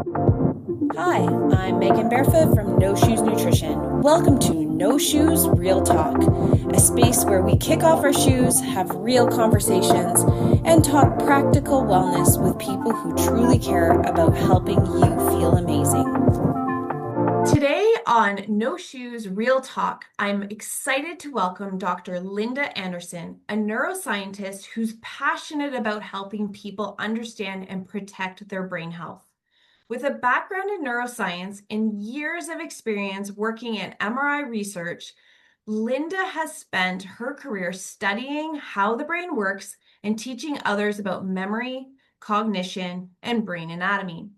Hi, I'm Megan Barefoot from No Shoes Nutrition. Welcome to No Shoes Real Talk, a space where we kick off our shoes, have real conversations, and talk practical wellness with people who truly care about helping you feel amazing. Today on No Shoes Real Talk, I'm excited to welcome Dr. Linda Andersen, a neuroscientist who's passionate about helping people understand and protect their brain health. With a background in neuroscience and years of experience working in MRI research, Linda has spent her career studying how the brain works and teaching others about memory, cognition, and brain anatomy.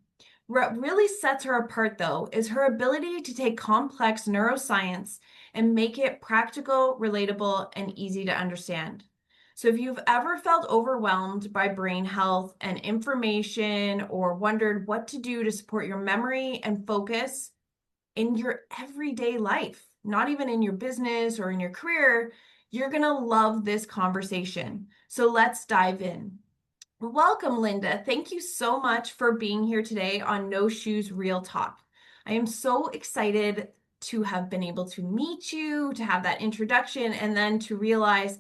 What really sets her apart, though, is her ability to take complex neuroscience and make it practical, relatable, and easy to understand. So if you've ever felt overwhelmed by brain health and information or wondered what to do to support your memory and focus in your everyday life, not even in your business or in your career, you're going to love this conversation. So let's dive in. Welcome, Linda. Thank you so much for being here today on No Shoes Real Talk. I am so excited to have been able to meet you, to have that introduction, and then to realize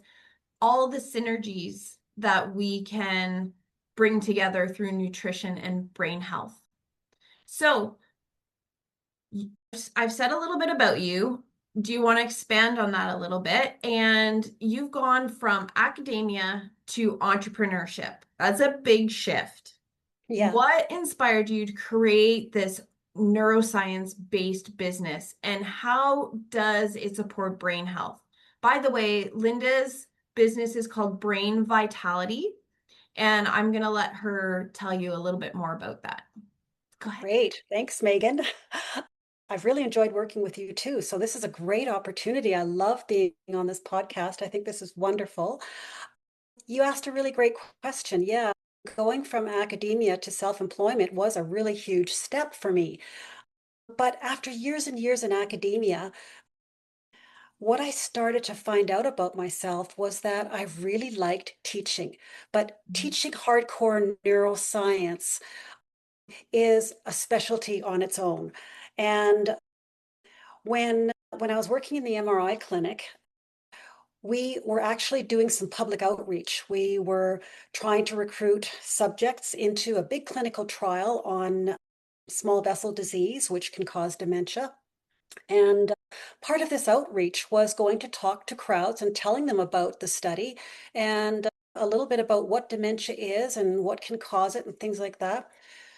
all the synergies that we can bring together through nutrition and brain health. So I've said a little bit about you. Do you want to expand on that a little bit? And you've gone from academia to entrepreneurship. That's a big shift. Yeah. What inspired you to create this neuroscience-based business, and how does it support brain health? By the way, Linda's business is called Brain Vitality, and I'm going to let her tell you a little bit more about that. Go ahead. Great. Thanks, Megan. I've really enjoyed working with you too. So this is a great opportunity. I love being on this podcast. I think this is wonderful. You asked a really great question. Yeah, going from academia to self-employment was a really huge step for me. But after years and years in academia, what I started to find out about myself was that I really liked teaching, but teaching hardcore neuroscience is a specialty on its own. And when I was working in the MRI clinic, we were actually doing some public outreach. We were trying to recruit subjects into a big clinical trial on small vessel disease, which can cause dementia. And part of this outreach was going to talk to crowds and telling them about the study and a little bit about what dementia is and what can cause it and things like that.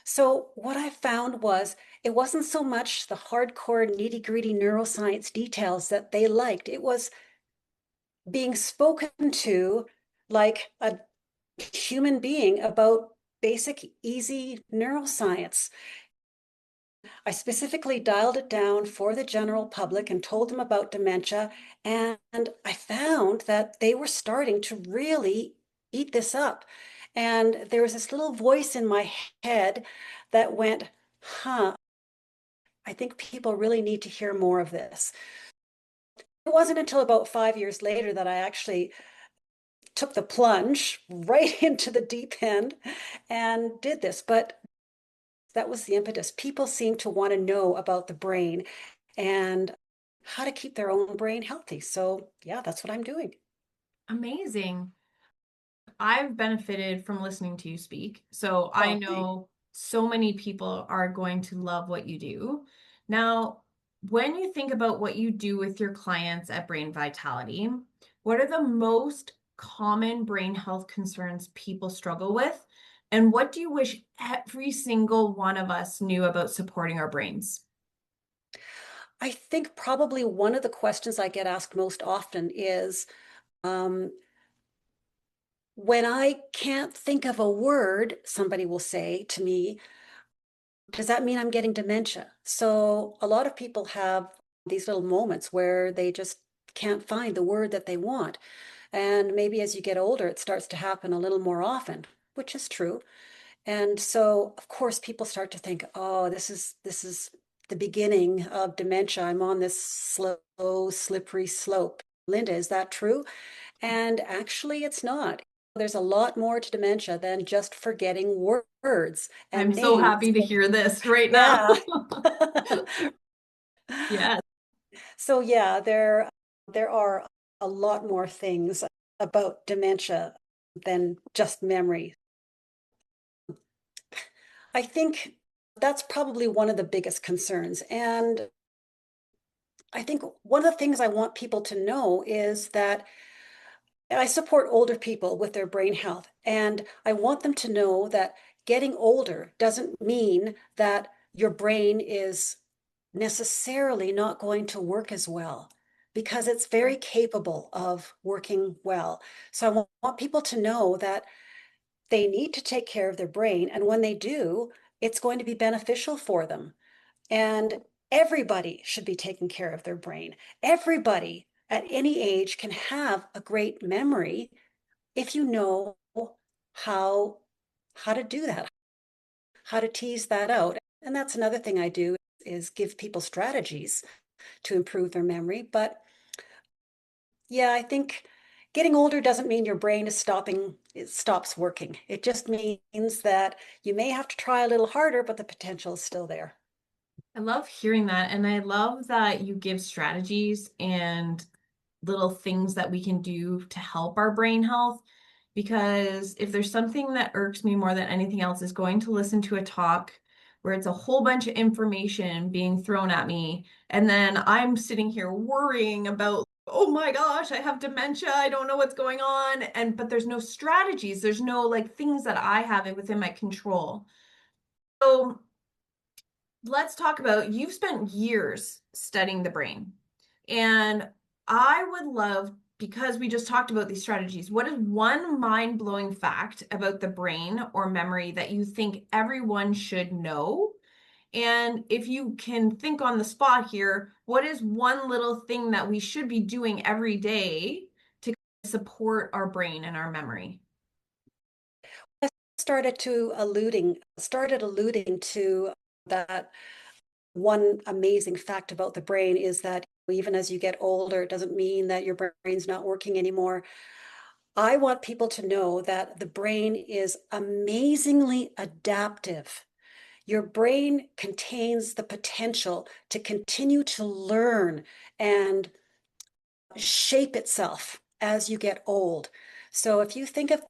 So what I found was it wasn't so much the hardcore nitty-gritty neuroscience details that they liked. It was being spoken to like a human being about basic, easy neuroscience. I specifically dialed it down for the general public and told them about dementia. And I found that they were starting to really eat this up. And there was this little voice in my head that went, huh, I think people really need to hear more of this. It wasn't until about 5 years later that I actually took the plunge right into the deep end and did this. But that was the impetus. People seem to want to know about the brain and how to keep their own brain healthy. So, yeah, that's what I'm doing. Amazing. I've benefited from listening to you speak. So I Oh, thanks. know so many people are going to love what you do. Now, when you think about what you do with your clients at Brain Vitality, what are the most common brain health concerns people struggle with? And what do you wish every single one of us knew about supporting our brains? I think probably one of the questions I get asked most often is um, when I can't think of a word, somebody will say to me, does that mean I'm getting dementia? So a lot of people have these little moments where they just can't find the word that they want. And maybe as you get older, it starts to happen a little more often, which is true. And so, of course, people start to think, oh, this is the beginning of dementia. I'm on this slow, slippery slope. Linda, is that true? And actually, it's not. there's a lot more to dementia than just forgetting words I'm and so names. happy to hear this right now. Yeah. Yes. So yeah, there are a lot more things about dementia than just memory. I think that's probably one of the biggest concerns. And I think one of the things I want people to know is that I support older people with their brain health, and I want them to know that getting older doesn't mean that your brain is necessarily not going to work as well, because it's very capable of working well. So I want people to know that they need to take care of their brain, and when they do, it's going to be beneficial for them. And everybody should be taking care of their brain. Everybody at any age can have a great memory if you know how how to do that, how to tease that out. And that's another thing I do is give people strategies to improve their memory. But yeah, I think getting older doesn't mean your brain is stopping, it stops working. It just means that you may have to try a little harder, but the potential is still there. I love hearing that. And I love that you give strategies and little things that we can do to help our brain health. Because if there's something that irks me more than anything else is going to listen to a talk where it's a whole bunch of information being thrown at me. And then I'm sitting here worrying about, oh my gosh, I have dementia. I don't know what's going on. But there's no strategies. There's no like things that I have within my control. So let's talk about you've spent years studying the brain. And I would love, because we just talked about these strategies, what is one mind-blowing fact about the brain or memory that you think everyone should know? And if you can think on the spot here, what is one little thing that we should be doing every day to support our brain and our memory? I started alluding to that one amazing fact about the brain is that even as you get older, it doesn't mean that your brain's not working anymore. I want people to know that the brain is amazingly adaptive. Your brain contains the potential to continue to learn and shape itself as you get old. So if you think of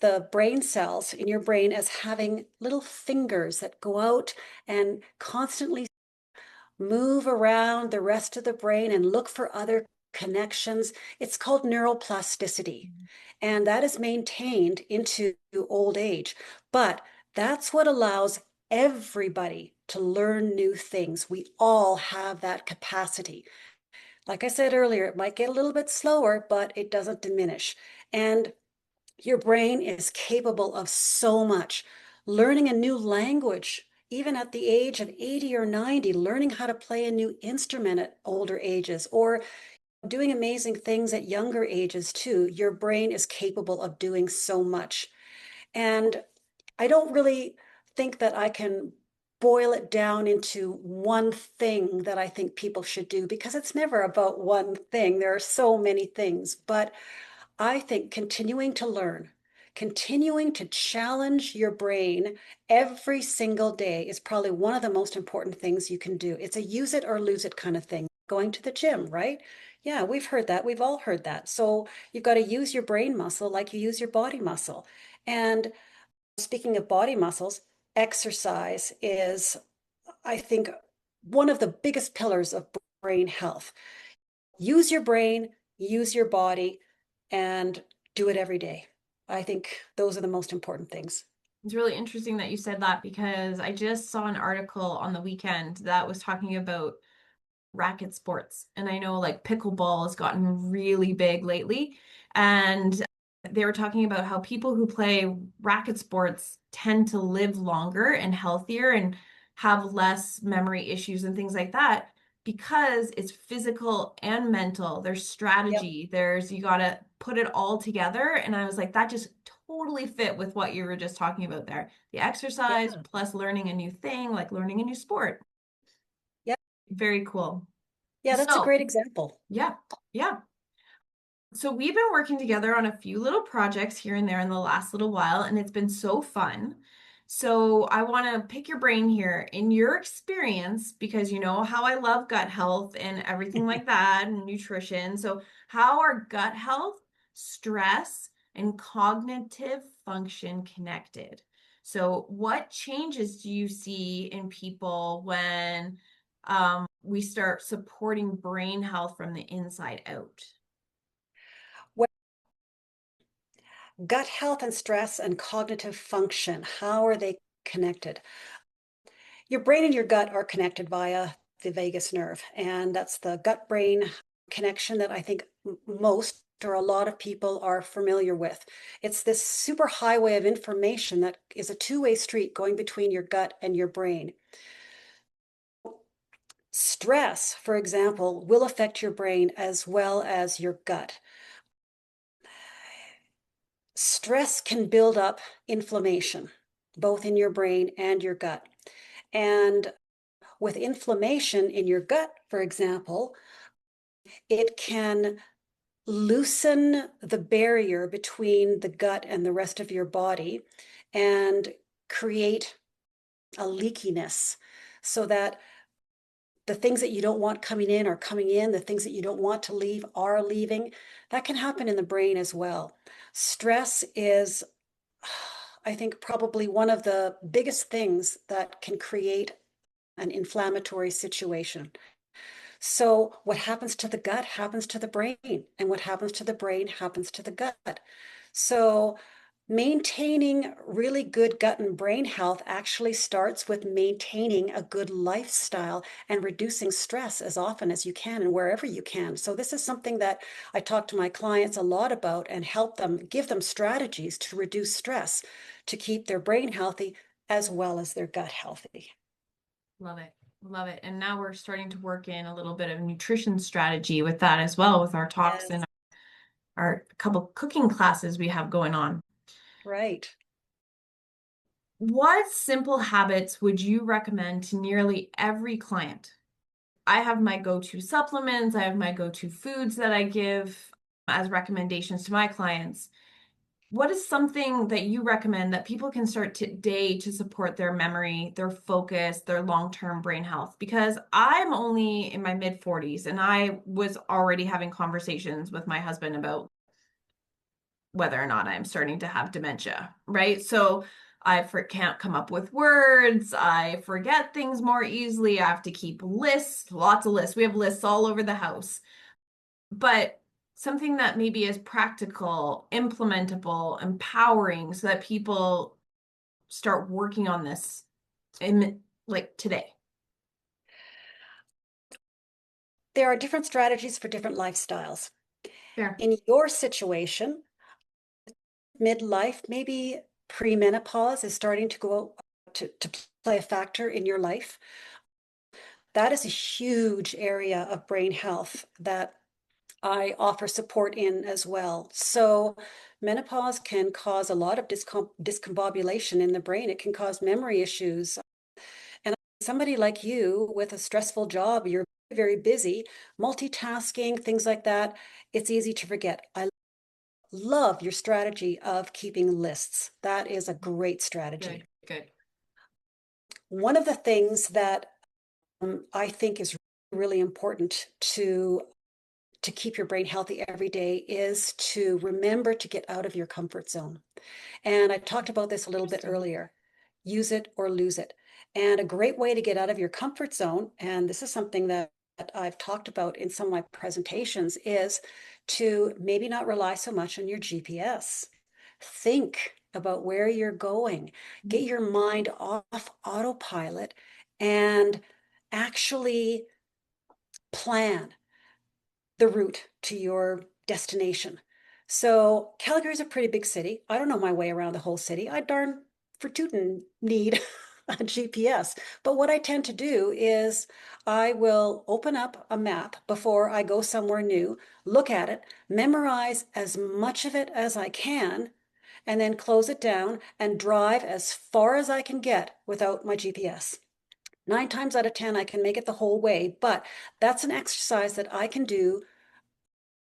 the brain cells in your brain as having little fingers that go out and constantly move around the rest of the brain and look for other connections. It's called neuroplasticity. And that is maintained into old age. But that's what allows everybody to learn new things. We all have that capacity. Like I said earlier, it might get a little bit slower, but it doesn't diminish. And your brain is capable of so much. Learning a new language, even at the age of 80 or 90, learning how to play a new instrument at older ages, or doing amazing things at younger ages too. Your brain is capable of doing so much. And I don't really think that I can boil it down into one thing that I think people should do because it's never about one thing. There are so many things, but I think continuing to learn, continuing to challenge your brain every single day is probably one of the most important things you can do. It's a use it or lose it kind of thing. Going to the gym, right? Yeah, we've heard that. We've all heard that. So you've got to use your brain muscle like you use your body muscle. And speaking of body muscles, exercise is, I think, one of the biggest pillars of brain health. Use your brain, use your body, and do it every day. I think those are the most important things. It's really interesting that you said that because I just saw an article on the weekend that was talking about racket sports. And I know like pickleball has gotten really big lately. And they were talking about how people who play racket sports tend to live longer and healthier and have less memory issues and things like that because it's physical and mental. There's Yep. strategy, you got to put it all together. And I was like, that just totally fit with what you were just talking about there. The exercise Yeah. plus learning a new thing, like learning a new sport. Yep. Very cool. Yeah, that's a So, great example. yeah, yeah. So we've been working together on a few little projects here and there in the last little while, and it's been so fun. So I want to pick your brain here in your experience, because you know how I love gut health and everything like that and nutrition. So how are gut health, stress, and cognitive function connected? So what changes do you see in people when we start supporting brain health from the inside out? Well, gut health and stress and cognitive function, how are they connected? Your brain and your gut are connected via the vagus nerve, and that's the gut-brain connection that I think most or a lot of people are familiar with. It's this super highway of information that is a two-way street going between your gut and your brain. Stress, for example, will affect your brain as well as your gut. Stress can build up inflammation, both in your brain and your gut. And with inflammation in your gut, for example, it can loosen the barrier between the gut and the rest of your body and create a leakiness so that the things that you don't want coming in are coming in, the things that you don't want to leave are leaving. That can happen in the brain as well. Stress is, I think, probably one of the biggest things that can create an inflammatory situation. So what happens to the gut happens to the brain, and what happens to the brain happens to the gut. So maintaining really good gut and brain health actually starts with maintaining a good lifestyle and reducing stress as often as you can and wherever you can. So this is something that I talk to my clients a lot about and help them, give them strategies to reduce stress, to keep their brain healthy as well as their gut healthy. Love it. Love it. And now we're starting to work in a little bit of nutrition strategy with that as well, with our talks Yes, and our couple cooking classes we have going on. right. What simple habits would you recommend to nearly every client? I have my go-to supplements, I have my go-to foods that I give as recommendations to my clients. What is something that you recommend that people can start today to support their memory, their focus, their long-term brain health? Because I'm only in my mid 40s and I was already having conversations with my husband about whether or not I'm starting to have dementia, right? So can't come up with words. I forget things more easily. I have to keep lists, lots of lists. We have lists all over the house. But something that maybe is practical, implementable, empowering so that people start working on this in like today. There are different strategies for different lifestyles. Fair. In your situation, midlife, maybe premenopause is starting to go to play a factor in your life. That is a huge area of brain health that I offer support in as well. So menopause can cause a lot of discombobulation in the brain. It can cause memory issues. And somebody like you with a stressful job, you're very busy, multitasking, things like that, it's easy to forget. I love your strategy of keeping lists. That is a great strategy. Good. One of the things that I think is really important to keep your brain healthy every day is to remember to get out of your comfort zone. And I talked about this a little bit Interesting. earlier. Use it or lose it. And a great way to get out of your comfort zone, and this is something that I've talked about in some of my presentations, is to maybe not rely so much on your GPS. Think about where you're going. Get your mind off autopilot and actually plan the route to your destination. So Calgary is a pretty big city. I don't know my way around the whole city. I darn for tootin' need a GPS. But what I tend to do is I will open up a map before I go somewhere new, look at it, memorize as much of it as I can, and then close it down and drive as far as I can get without my GPS. 9 times out of 10, I can make it the whole way, but that's an exercise that I can do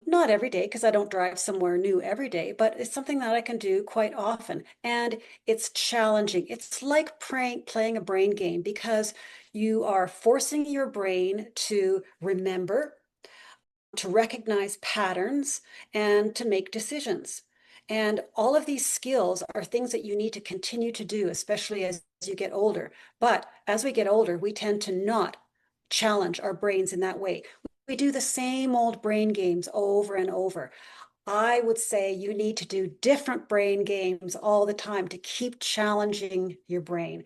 Not every day because I don't drive somewhere new every day, but it's something that I can do quite often. And it's challenging. It's like playing a brain game because you are forcing your brain to remember, to recognize patterns, and to make decisions. And all of these skills are things that you need to continue to do, especially as you get older. But as we get older, we tend to not challenge our brains in that way. We do the same old brain games over and over. I would say you need to do different brain games all the time to keep challenging your brain.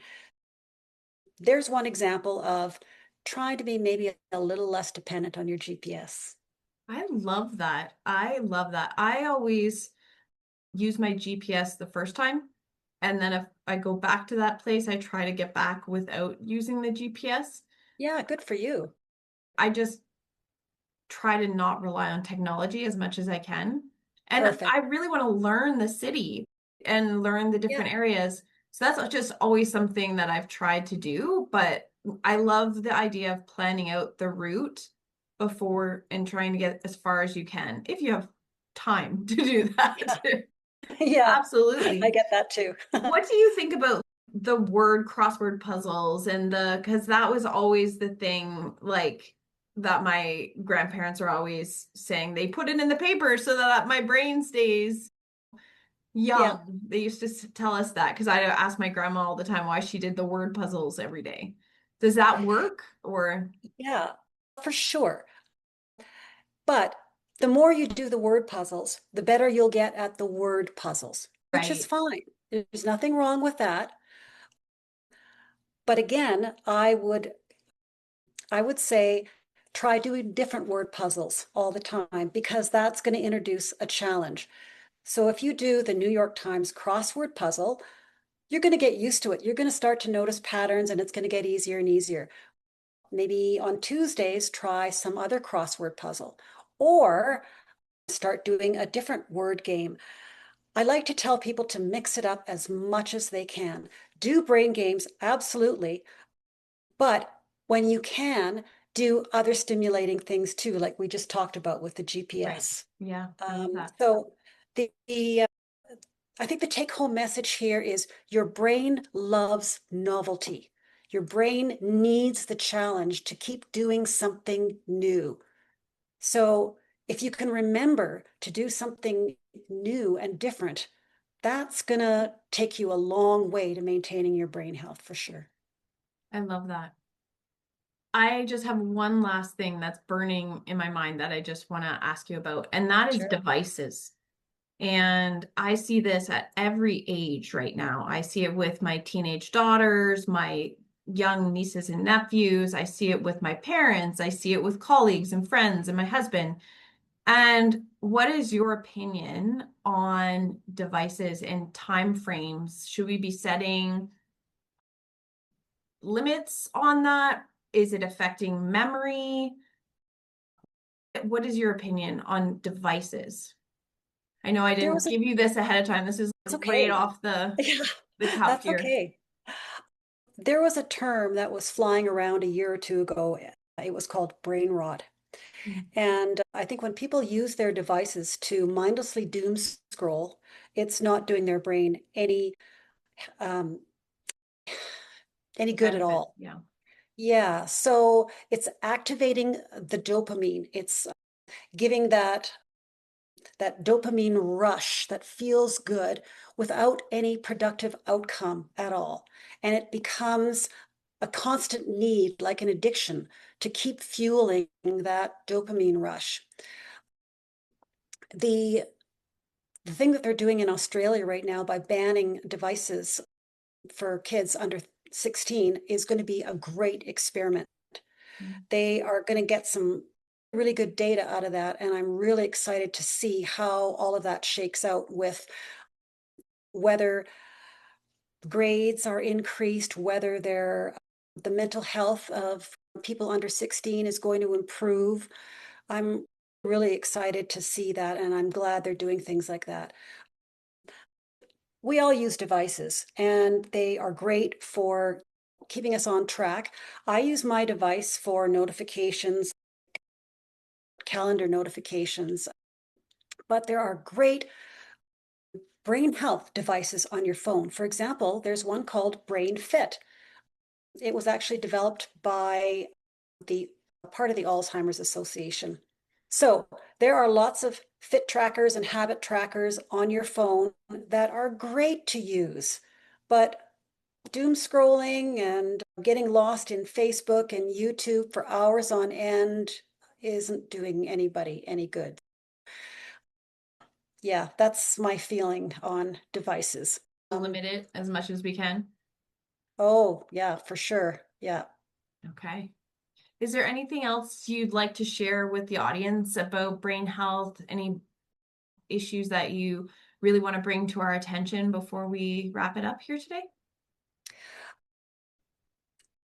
There's one example of trying to be maybe a little less dependent on your GPS. I love that. I love that. I always use my GPS the first time, and then if I go back to that place, I try to get back without using the GPS. Yeah, good for you. I just try to not rely on technology as much as I can. And Perfect. I really want to learn the city and learn the Yeah. different areas. So that's just always something that I've tried to do, but I love the idea of planning out the route before and trying to get as far as you can if you have time to do that. Yeah. Yeah. I Absolutely. get that too. What do you think about the word crossword puzzles and because that was always the thing, like that my grandparents are always saying they put it in the paper so that my brain stays Yeah. young. They used to tell us that because I asked my grandma all the time why she did the word puzzles every day. Does that work or Yeah, for sure. But the more you do the word puzzles, the better you'll get at the word puzzles, which is right? fine. There's nothing wrong with that. But again, I would say try doing different word puzzles all the time because that's going to introduce a challenge. So if you do the New York Times crossword puzzle, you're going to get used to it. You're going to start to notice patterns and it's going to get easier and easier. Maybe on Tuesdays, try some other crossword puzzle or start doing a different word game. I like to tell people to mix it up as much as they can. Do brain games, absolutely. But when you can, do other stimulating things too, like we just talked about with the Right. GPS. Yeah, I love that. So the I think the take-home message here is your brain loves novelty. Your brain needs the challenge to keep doing something new. So if you can remember to do something new and different, that's going to take you a long way to maintaining your brain health for sure. I love that. I just have one last thing that's burning in my mind that I just want to ask you about, and that is Sure. devices. And I see this at every age right now. I see it with my teenage daughters, my young nieces and nephews. I see it with my parents. I see it with colleagues and friends and my husband. And what is your opinion on devices and time frames? Should we be setting limits on that? Is it affecting memory? What is your opinion on devices? I know I There didn't was a, give you this ahead of time. This is it's right okay. off Yeah, the cuff that's here. okay. There was a term that was flying around a year or two ago. It was called brain rot. Mm. And I think when people use their devices to mindlessly doom scroll, it's not doing their brain um, any good at Benefit, all. yeah. Yeah, so it's activating the dopamine. It's giving that dopamine rush that feels good without any productive outcome at all. And it becomes a constant need, like an addiction, to keep fueling that dopamine rush. The the thing that they're doing in Australia right now by banning devices for kids under 16 is going to be a great experiment. Mm. They are going to get some really good data out of that. And I'm really excited to see how all of that shakes out with whether grades are increased, whether the mental health of people under 16 is going to improve. I'm really excited to see that. And I'm glad they're doing things like that. We all use devices and they are great for keeping us on track. I use my device for notifications, calendar notifications. But there are great brain health devices on your phone. For example, there's one called Brain Fit. It was actually developed by the part of the Alzheimer's Association. So there are lots of fit trackers and habit trackers on your phone that are great to use, but doom scrolling and getting lost in Facebook and YouTube for hours on end isn't doing anybody any good. Yeah, that's my feeling on devices. Limit it as much as we can. Oh, yeah, for sure. Yeah. Okay. Is there anything else you'd like to share with the audience about brain health? Any issues that you really want to bring to our attention before we wrap it up here today?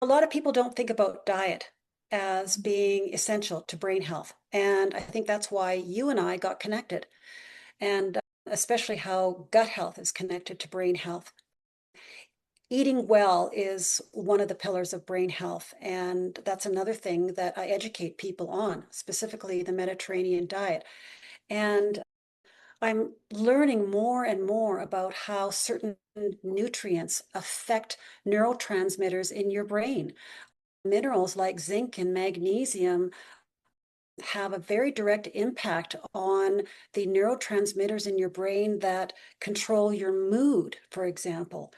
A lot of people don't think about diet as being essential to brain health. And I think that's why you and I got connected, and especially how gut health is connected to brain health. Eating well is one of the pillars of brain health, and that's another thing that I educate people on, specifically the Mediterranean diet. And I'm learning more and more about how certain nutrients affect neurotransmitters in your brain. Minerals like zinc and magnesium have a very direct impact on the neurotransmitters in your brain that control your mood, for example.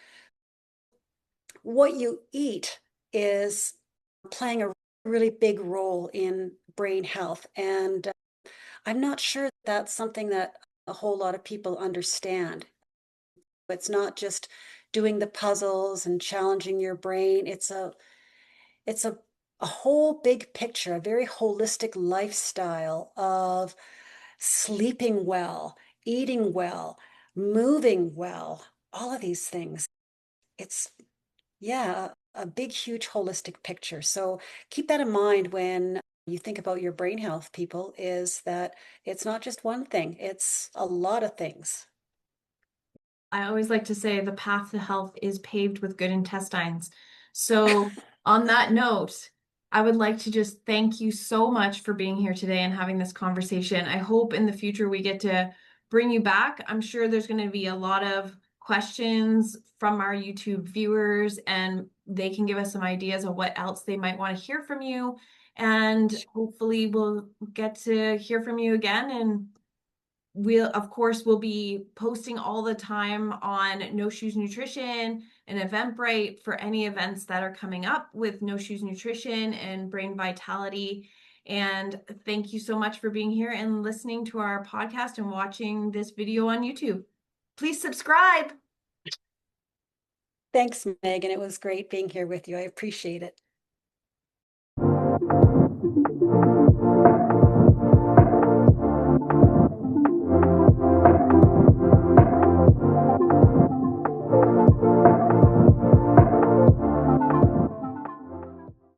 What you eat is playing a really big role in brain health. And I'm not sure that's something that a whole lot of people understand. It's not just doing the puzzles and challenging your brain. It's a whole big picture, a very holistic lifestyle of sleeping well, eating well, moving well, all of these things. It's, yeah, a big, huge holistic picture. So keep that in mind when you think about your brain health, people, is that it's not just one thing, it's a lot of things. I always like to say the path to health is paved with good intestines. So, on that note, I would like to just thank you so much for being here today and having this conversation. I hope in the future we get to bring you back. I'm sure there's going to be a lot of questions from our YouTube viewers, and they can give us some ideas of what else they might want to hear from you. And hopefully, we'll get to hear from you again. And we'll be posting all the time on No Shoes Nutrition and Eventbrite for any events that are coming up with No Shoes Nutrition and Brain Vitality. And thank you so much for being here and listening to our podcast and watching this video on YouTube. Please subscribe. Thanks, Megan. It was great being here with you. I appreciate it.